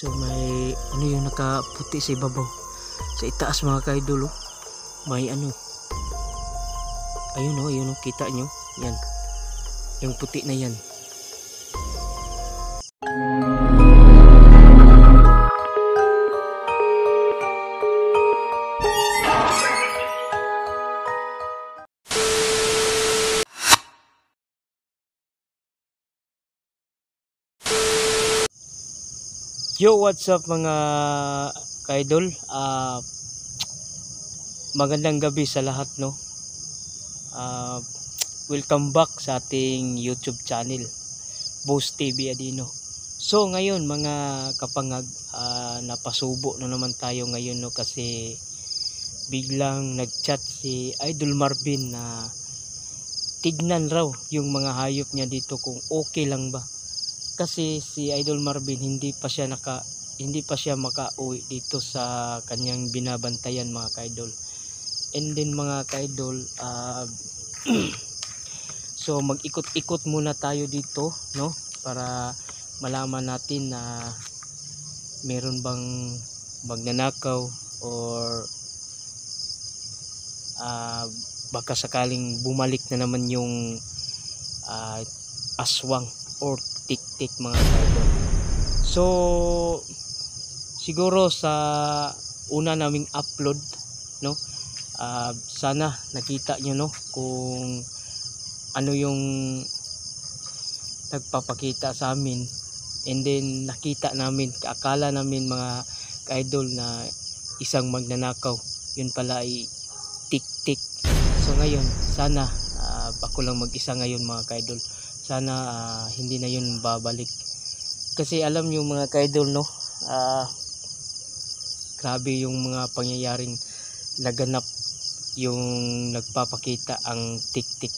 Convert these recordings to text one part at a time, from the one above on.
So may ano yung nakaputi sa ibabaw. Sa itaas mga kaidol, oh. May ano. Ayun oh, kita nyo. Yan. Yung puti na yan. Yo, what's up mga kaidol? Magandang gabi sa lahat, no? Welcome back sa ating YouTube channel, Boss TV Adino. So ngayon mga kapangag, napasubo na naman tayo ngayon, no? Kasi biglang nagchat si Idol Marvin na tignan raw yung mga hayop niya dito kung okay lang ba. Kasi si Idol Marvin hindi pa siya makauwi dito sa kanyang binabantayan mga kaidol. And then mga kaidol, so mag-ikot-ikot muna tayo dito, no, para malaman natin na meron bang magnanakaw or baka sakaling bumalik na naman yung aswang or tik-tik mga kaidol. So siguro sa una naming upload, no, sana nakita nyo, no, kung ano yung nagpapakita sa amin. And then nakita namin, akala namin mga kaidol na isang magnanakaw, yun pala ay tik-tik. So ngayon sana ako lang mag-isa ngayon mga kaidol. Sana hindi na yun babalik. Kasi alam nyo mga kaidol, no, grabe yung mga pangyayaring naganap yung nagpapakita ang tik-tik.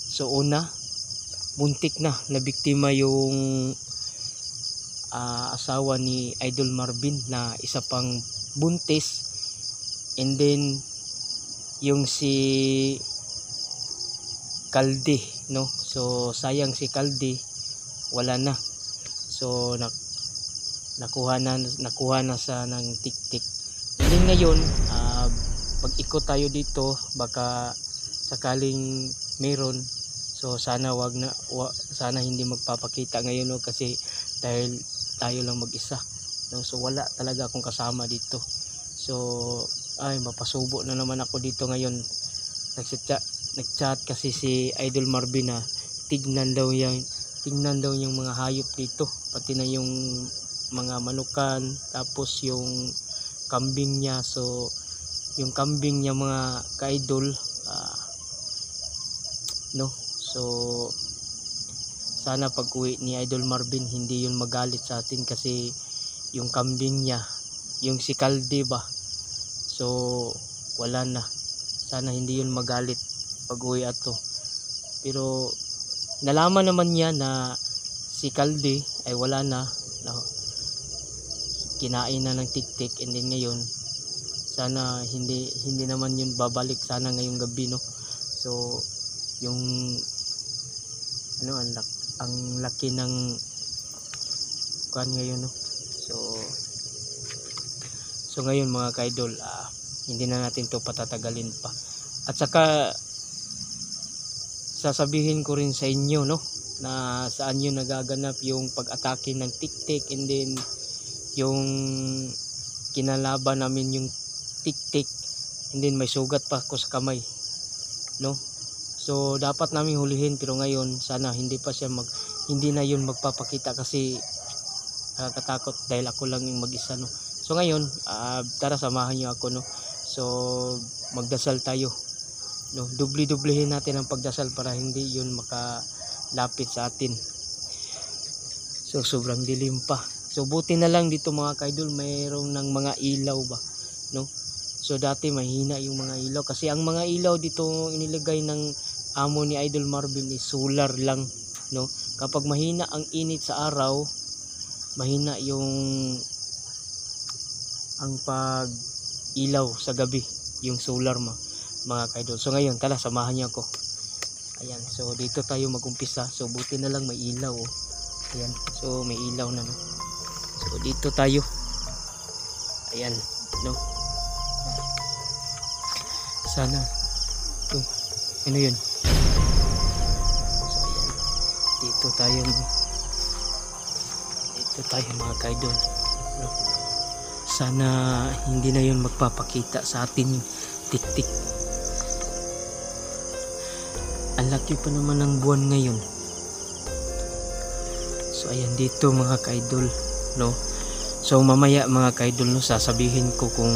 So una, muntik na biktima yung asawa ni Idol Marvin na isa pang buntis. And then yung si Kalde, no, so sayang si Kalde, wala na. So nakuha na sa ng tik-tik. And ngayon pag ikot tayo dito, baka sakaling meron. So sana sana hindi magpapakita ngayon, no, kasi dahil tayo lang mag-isa, no, so wala talaga akong kasama dito. So ay mapasubo na naman ako dito ngayon. Nagchat kasi si Idol Marvin na tignan daw yung mga hayop dito, pati na yung mga manukan, tapos yung kambing niya. So yung kambing niya mga kaidol, no, so sana pag uwi ni Idol Marvin hindi yun magalit sa atin, kasi yung kambing niya, yung si Kalde ba, so wala na. Sana hindi yun magalit pag uwi ato. Pero nalaman naman niya na si Kalde ay wala na, kinain na ng tik-tik. And then ngayon sana hindi naman yun babalik, sana ngayong gabi, no. So yung ano, ang laki ng kuan ngayon, no. So ngayon mga kaidol, hindi na natin to patatagalin pa. At saka sasabihin ko rin sa inyo, no, na saan yun nagaganap yung pag-atake ng tik-tik. And then yung kinalaban namin yung tik-tik, and then may sugat pa ako sa kamay, no. So dapat namin hulihin, pero ngayon sana hindi na yun magpapakita, kasi nakakatakot dahil ako lang yung mag-isa, no. So ngayon tara samahan niyo ako, no. So magdasal tayo, no, dubli-dublihin natin ang pagdasal para hindi yun makalapit sa atin. So sobrang dilim pa. So buti na lang dito mga kaidol, mayroong ng mga ilaw ba, no. So dati mahina yung mga ilaw, kasi ang mga ilaw dito inilagay ng amo ni Idol Marvin is solar lang, no. Kapag mahina ang init sa araw, mahina yung ang pag ilaw sa gabi, yung solar mga kaidol. So ngayon tala samahan niyo ako. Ayan, so dito tayo magumpisa. So buti na lang may ilaw, oh. Ayan, so may ilaw na, no. So dito tayo. Ayan, no. Sana. Uy, ano yun? So ayan. Dito tayo mga kaidol, no? Sana hindi na yun magpapakita sa atin yung tik-tik. Ang laki pa naman ng buwan ngayon. So ayan dito mga kaidol, no. So mamaya mga kaidol, no, sasabihin ko kung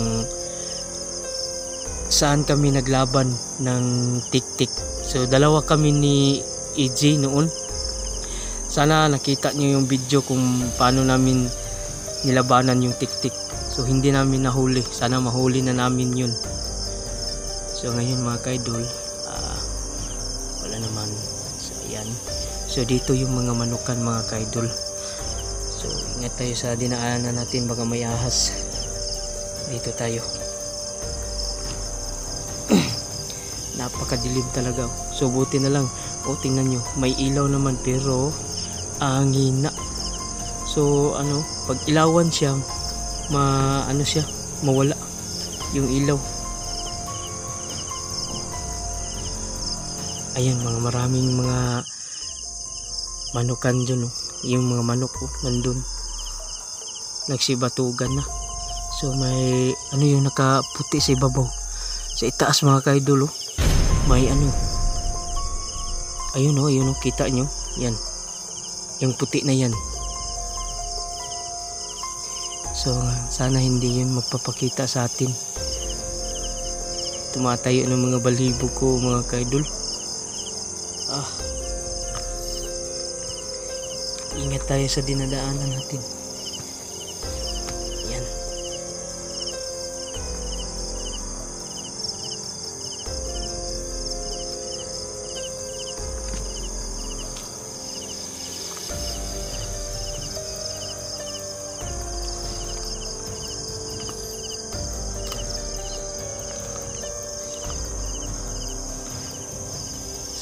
saan kami naglaban ng tik-tik. So dalawa kami ni EJ noon. Sana nakita niyo yung video kung paano namin nilabanan yung tik-tik. So hindi namin nahuli. Sana mahuli na namin yun. So ngayon mga kaidol, wala naman. So ayan. So dito yung mga manukan mga kaidol. So ingat tayo sa dinaanan natin, baka may ahas. Dito tayo. Napakadilim talaga. So buti na lang. O tingnan nyo, may ilaw naman pero ang hina. So ano, pag ilawan siya, mawala yung ilaw. Ayan, maraming mga manukan dyan, oh. Yung mga manok, oh, nandun nagsibatugan na. So may ano yung nakaputi sa ibabaw, sa itaas mga kaidol, oh. May ano, ayun, oh, kita nyo yan, yung puti na yan. So sana hindi yun magpapakita sa atin. Tumatayo ng mga balibo ko mga kaidol. Ingat tayo sa dinadaanan natin. Yan.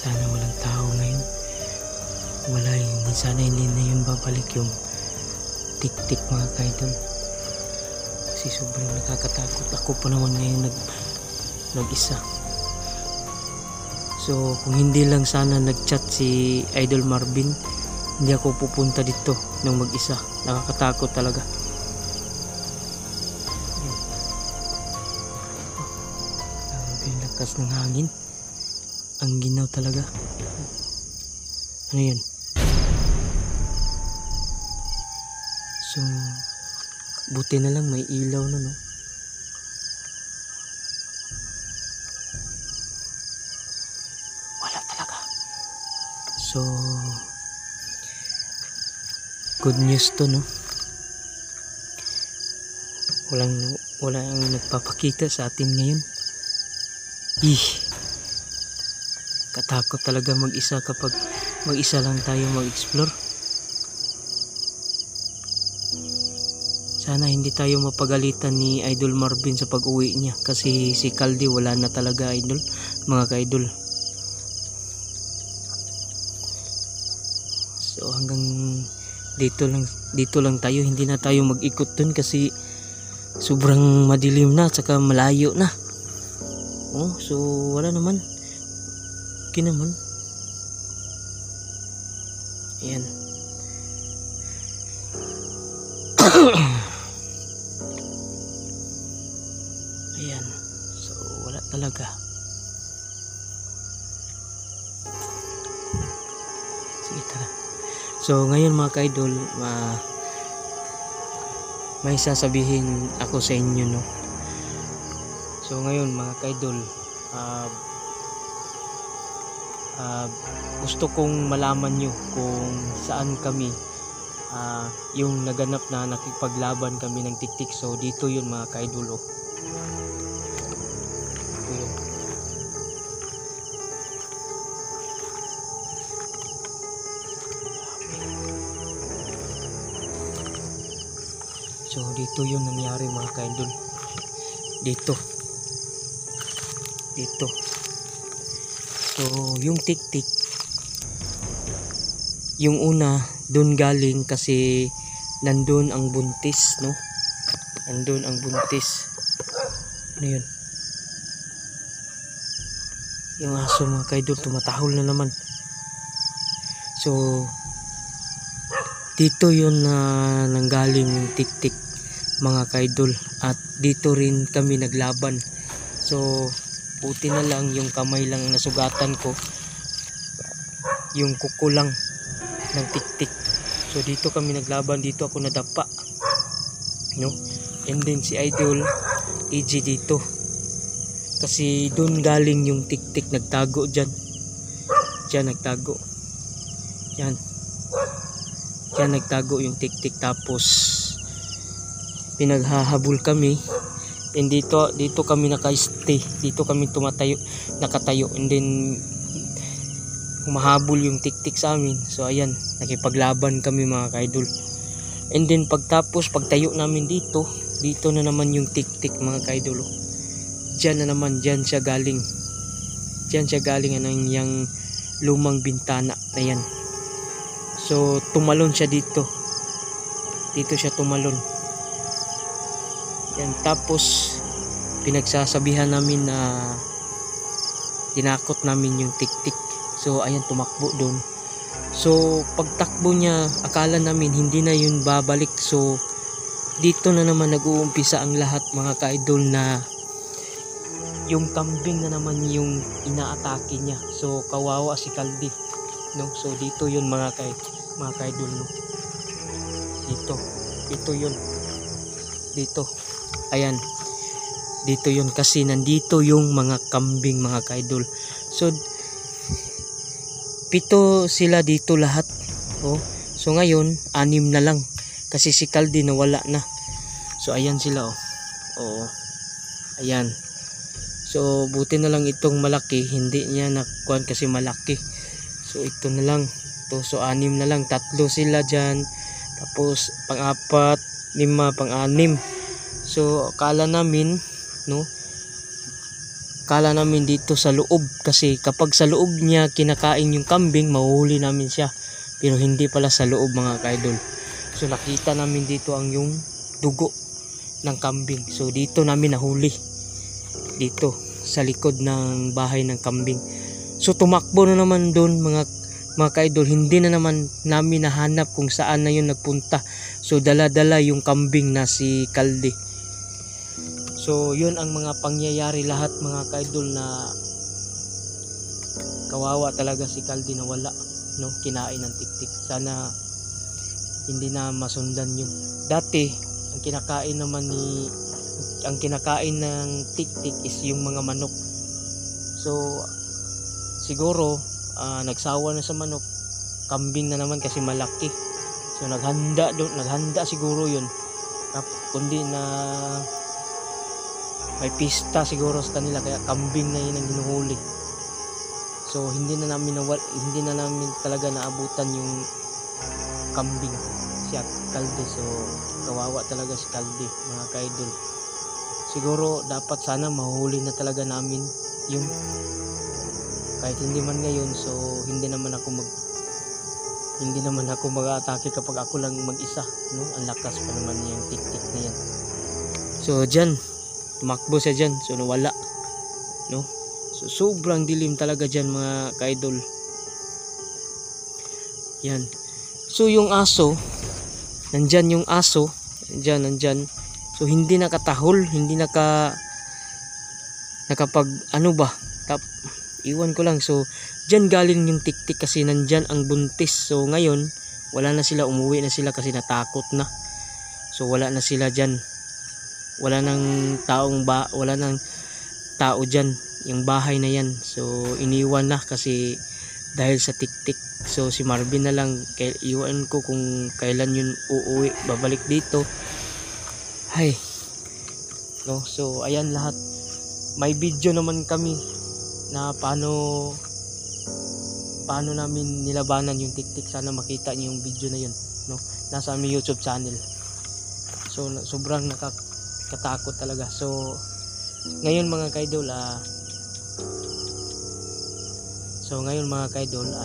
Sana walang tao ngayon. Wala yun. Sana hindi na yun babalik yung tik-tik mga kaidol. Kasi sobrang nakakatakot. Ako pa naman ngayon nag-isa. So kung hindi lang sana nag-chat si Idol Marvin, hindi ako pupunta dito ng mag-isa. Nakakatakot talaga. Ang lakas ng hangin. Ang ginaw talaga. Ano yun? So buti na lang may ilaw na, no. Wala talaga. So good news to, no. Walang nagpapakita sa atin ngayon. Katakot talaga mag-isa kapag mag-isa lang tayo mag-explore. Sana hindi tayo mapagalitan ni Idol Marvin sa pag-uwi niya, kasi si Caldi wala na talaga, idol, mga ka-idol. So hanggang dito lang tayo, hindi na tayo mag-ikot dun kasi sobrang madilim na at saka malayo na. So wala naman. Okay naman. Ayan. Ayan. So wala talaga. Sige, tara. So ngayon mga ka-idol, may sasabihin ako sa inyo, no. So ngayon mga ka-idol, gusto kong malaman nyo kung saan kami yung naganap na nakipaglaban kami ng tik-tik. So dito yun mga ka-idol, oh. Dito yun. So dito yun nangyari mga ka-idol. Dito. So yung tik-tik, yung una dun galing kasi nandun ang buntis, no? Nandun ang buntis. Ano yun? Yung aso mga kaidol, tumatahol na naman. So dito yun na nanggaling yung tiktik mga kaidol, at dito rin kami naglaban. So buti na lang yung kamay lang nasugatan ko, yung kuko lang ng tiktik. So dito kami naglaban, dito ako nadapa, no? And then si Idol EG dito, kasi doon galing yung tiktik, nagtago dyan nagtago, yan nagtago yung tiktik. Tapos pinaghahabol kami, and dito kami naka-stay, dito kami nakatayo, and then humahabol yung tiktik sa amin. So ayan, nakipaglaban kami mga kaidol. And then pagtayo namin dito na naman yung tiktik mga kaidol. Diyan na naman, diyan siya galing anong yung lumang bintana na yan. So tumalon siya dito siya tumalon yan. Tapos pinagsasabihan namin na tinakot namin yung tiktik. So ayan, tumakbo doon. So pagtakbo niya, akala namin hindi na yun babalik. So dito na naman nag-uumpisa ang lahat mga kaidol, na yung kambing na naman yung inaatake niya. So kawawa si Kaldi, no? So dito yun mga kaidol, no? Dito yun, dito, ayan, dito yun, kasi nandito yung mga kambing mga kaidol. So 7 sila dito lahat, oh. So ngayon 6 na lang, kasi si Kaldi nawala na. So ayan sila, oh. Oo, ayan. So buti na lang itong malaki, hindi niya nakuan kasi malaki. So ito na lang to. So 6 na lang, 3 sila dyan, tapos pang-4, 5, pang-6. So akala namin, no, akala namin dito sa loob, kasi kapag sa loob niya kinakain yung kambing, mahuhuli namin siya. Pero hindi pala sa loob mga kaidol. So nakita namin dito ang yung dugo ng kambing. So dito namin nahuli, dito sa likod ng bahay ng kambing. So tumakbo na naman doon mga kaidol. Hindi na naman namin nahanap kung saan na yun nagpunta. So dala-dala yung kambing na si Kaldi. So yun ang mga pangyayari lahat mga kaidol, na kawawa talaga si Kaldi na wala, no, kinain ng tiktik. Sana hindi na masundan yun. Dati ang kinakain ng tiktik is yung mga manok. So siguro nagsawa na sa manok, kambing na naman kasi malaki. So naghanda siguro yun, kundi na may pista siguro sa kanila, kaya kambing na yun ang hinuhuli. So hindi na namin talaga naabutan yung kambing si Kaldi. So kawawa talaga si Kaldi mga kaidol. Siguro dapat sana mahuli na talaga namin yung, kahit hindi man ngayon. So hindi naman ako mag-aatake kapag ako lang mag-isa, no? Ang lakas pa naman yung tiktik na yan. So dyan tumakbo siya dyan, so nawala, no? So sobrang dilim talaga dyan mga kaidol. Yan. So yung aso, nandyan yung aso, nandyan. So hindi nakatahol, hindi nakapag iwan ko lang. So dyan galing yung tiktik, kasi nandyan ang buntis. So ngayon wala na sila, umuwi na sila kasi natakot na. So wala na sila dyan, wala nang tao dyan, yung bahay na yan. So iniwan na kasi dahil sa tiktik. So si Marvin na lang, iwan ko kung kailan yun uuwi, babalik dito. Hay, no? So ayan lahat, may video naman kami na paano namin nilabanan yung tiktik. Sana makita niyo yung video na yun, no? Nasa aming YouTube channel. So sobrang nakakatakot talaga. So ngayon mga kaidol,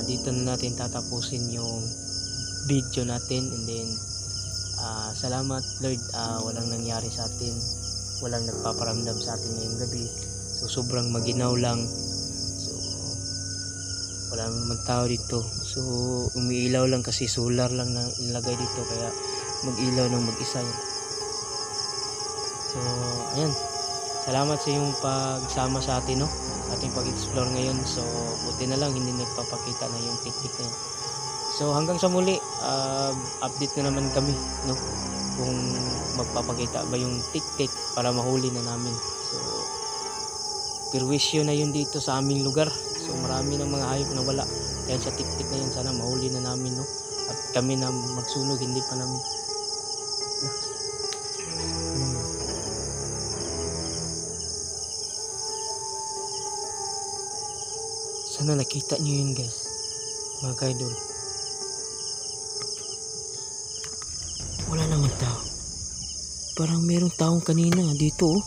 dito na natin tatapusin yung video natin, and then Salamat Lord, walang nangyari sa atin, walang nagpaparamdam sa atin ngayong gabi. So sobrang maginaw lang. So wala naman tao dito. So umiilaw lang kasi solar lang na ilagay dito, kaya mag-ilaw ng mag-isa yan. So ayan, salamat sa iyong pagsama sa atin, no, ating pag-explore ngayon. So buti na lang hindi nagpapakita na yung tiktik na yun. So hanggang sa muli, update na naman kami, no, kung magpapakita ba yung tiktik para mahuli na namin. So perwisyo na yun dito sa aming lugar. So marami ng mga hayop na wala dahil sa tiktik na yun. Sana mahuli na namin, no, at kami na magsunog, hindi pa namin. Sana nakita nyo yun, guys, mga kaidol. Wala naman tao. Parang merong taong kanina dito, oh.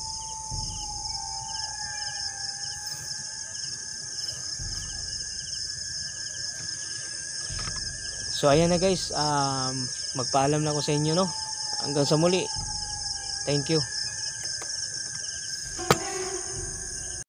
So ayan na, guys, magpaalam na ako sa inyo, no. Hanggang sa muli. Thank you.